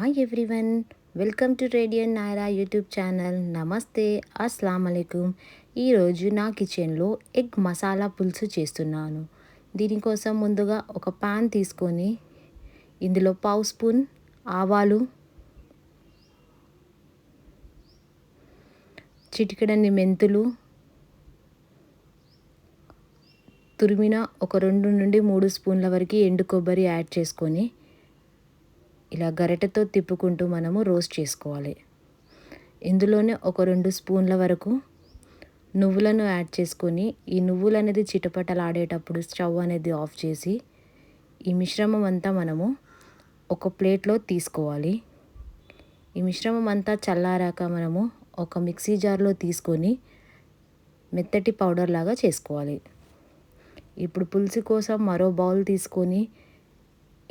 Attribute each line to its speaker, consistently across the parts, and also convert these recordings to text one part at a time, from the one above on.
Speaker 1: Hi everyone, welcome to radian నాయరా YouTube channel. నమస్తే, అస్సలం అలైకుం. ఈరోజు నా కిచెన్లో ఎగ్ మసాలా పులుసు చేస్తున్నాను. దీనికోసం ముందుగా ఒక పాన్ తీసుకొని ఇందులో పావు స్పూన్ ఆవాలు, చిటికెడన్ని మెంతులు, తురిమిన ఒక 2 నుండి 3 స్పూన్ల వరకు ఎండు కొబ్బరి యాడ్ చేసుకొని ఇలా గరిటెతో తిప్పుకుంటూ మనము రోస్ట్ చేసుకోవాలి. ఇందులోనే ఒక 2 స్పూన్ల వరకు నువ్వులను యాడ్ చేసుకొని ఈ నువ్వులు అనేది చిటపటలాడేటప్పుడు స్టవ్ అనేది ఆఫ్ చేసి ఈ మిశ్రమం అంతా మనము ఒక ప్లేట్లో తీసుకోవాలి. ఈ మిశ్రమం అంతా చల్లారాక మనము ఒక మిక్సీ జార్లో తీసుకొని మెత్తటి పౌడర్ లాగా చేసుకోవాలి. ఇప్పుడు పులుసు కోసం మరో బౌల్ తీసుకొని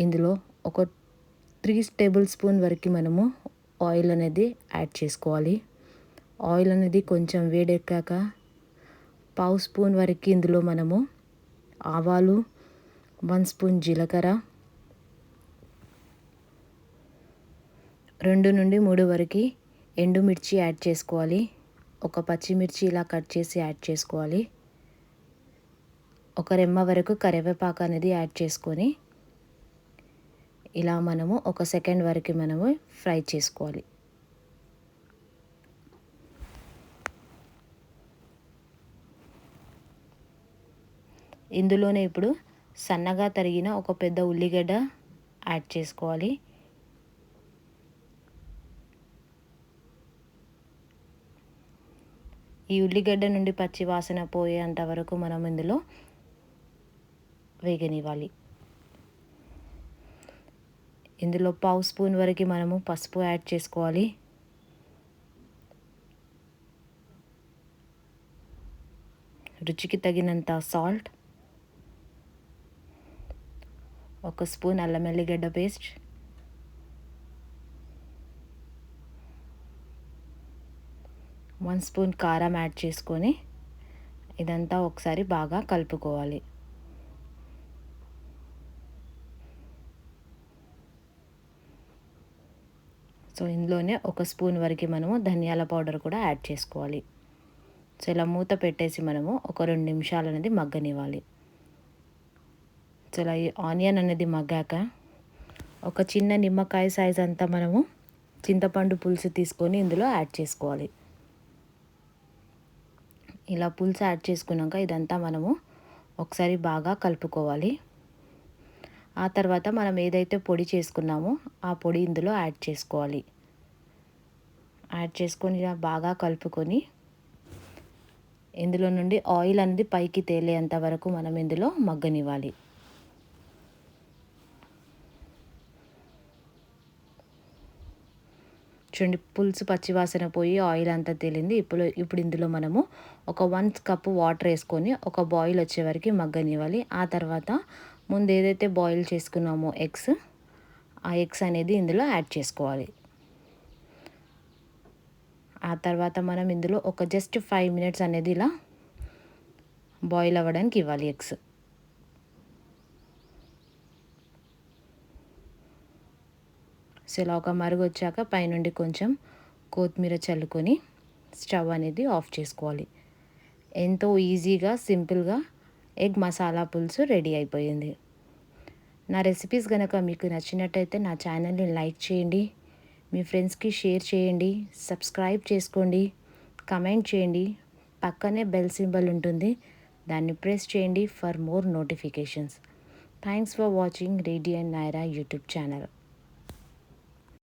Speaker 1: ఇందులో ఒక 3 టేబుల్ స్పూన్ వరకు మనము ఆయిల్ అనేది యాడ్ చేసుకోవాలి. ఆయిల్ అనేది కొంచెం వేడెక్కాక పావు స్పూన్ వరకు ఇందులో మనము ఆవాలు, 1 స్పూన్ జీలకర్ర, 2 నుండి 3 వరకు ఎండుమిర్చి యాడ్ చేసుకోవాలి. ఒక పచ్చిమిర్చి ఇలా కట్ చేసి యాడ్ చేసుకోవాలి. ఒక రెమ్మ వరకు కరివేపాకు అనేది యాడ్ చేసుకొని ఇలా మనము ఒక సెకండ్ వరకు మనము ఫ్రై చేసుకోవాలి. ఇందులోనే ఇప్పుడు సన్నగా తరిగిన ఒక పెద్ద ఉల్లిగడ్డ యాడ్ చేసుకోవాలి. ఈ ఉల్లిగడ్డ నుండి పచ్చి వాసన పోయేంత వరకు మనం ఇందులో వేగనివ్వాలి. ఇందులో పావు స్పూన్ వరకు మనము పసుపు యాడ్ చేసుకోవాలి. రుచికి తగినంత సాల్ట్, ఒక స్పూన్ అల్లం వెల్లిగడ్డ పేస్ట్, వన్ స్పూన్ కారం యాడ్ చేసుకొని ఇదంతా ఒకసారి బాగా కలుపుకోవాలి. సో ఇందులోనే ఒక స్పూన్ వరకు మనము ధనియాల పౌడర్ కూడా యాడ్ చేసుకోవాలి. సో ఇలా మూత పెట్టేసి మనము ఒక 2 నిమిషాలు అనేది మగ్గనివ్వాలి. సో ఇలా ఈ ఆనియన్ అనేది మగ్గాక ఒక చిన్న నిమ్మకాయ సైజ్ అంతా మనము చింతపండు పులుసు తీసుకొని ఇందులో యాడ్ చేసుకోవాలి. ఇలా పులుసు యాడ్ చేసుకున్నాక ఇదంతా మనము ఒకసారి బాగా కలుపుకోవాలి. ఆ తర్వాత మనం ఏదైతే పొడి చేసుకున్నామో ఆ పొడి ఇందులో యాడ్ చేసుకోవాలి. యాడ్ చేసుకొని ఇలా బాగా కలుపుకొని ఇందులో నుండి ఆయిల్ అనేది పైకి తేలేంత వరకు మనం ఇందులో మగ్గనివ్వాలి. చూడండి, పులుసు పచ్చివాసన పోయి ఆయిల్ అంతా తేలింది. ఇప్పుడు ఇందులో మనము ఒక 1 కప్పు వాటర్ వేసుకొని ఒక బాయిల్ వచ్చే వరకు మగ్గనివ్వాలి. ఆ తర్వాత ముందు ఏదైతే బాయిల్ చేసుకున్నామో ఆ ఎగ్స్ అనేది ఇందులో యాడ్ చేసుకోవాలి. ఆ తర్వాత మనం ఇందులో ఒక జస్ట్ 5 మినిట్స్ అనేది ఇలా బాయిల్ అవ్వడానికి ఇవ్వాలి ఎగ్స్. సో ఇలా ఒక మరుగు వచ్చాక పైనుండి కొంచెం కొత్తిమీర చల్లుకొని స్టవ్ అనేది ఆఫ్ చేసుకోవాలి. ఎంతో ఈజీగా సింపుల్గా ఎగ్ మసాలా పులుసు రెడీ అయిపోయింది. నా రెసిపీస్ కనుక మీకు నచ్చినట్టయితే నా ఛానల్ని లైక్ చేయండి, మీ ఫ్రెండ్స్కి షేర్ చేయండి, సబ్స్క్రైబ్ చేసుకోండి, కమెంట్ చేయండి. పక్కనే బెల్ సింబల్ ఉంటుంది, దాన్ని ప్రెస్ చేయండి for more notifications. Thanks for watching radian నాయరా YouTube channel.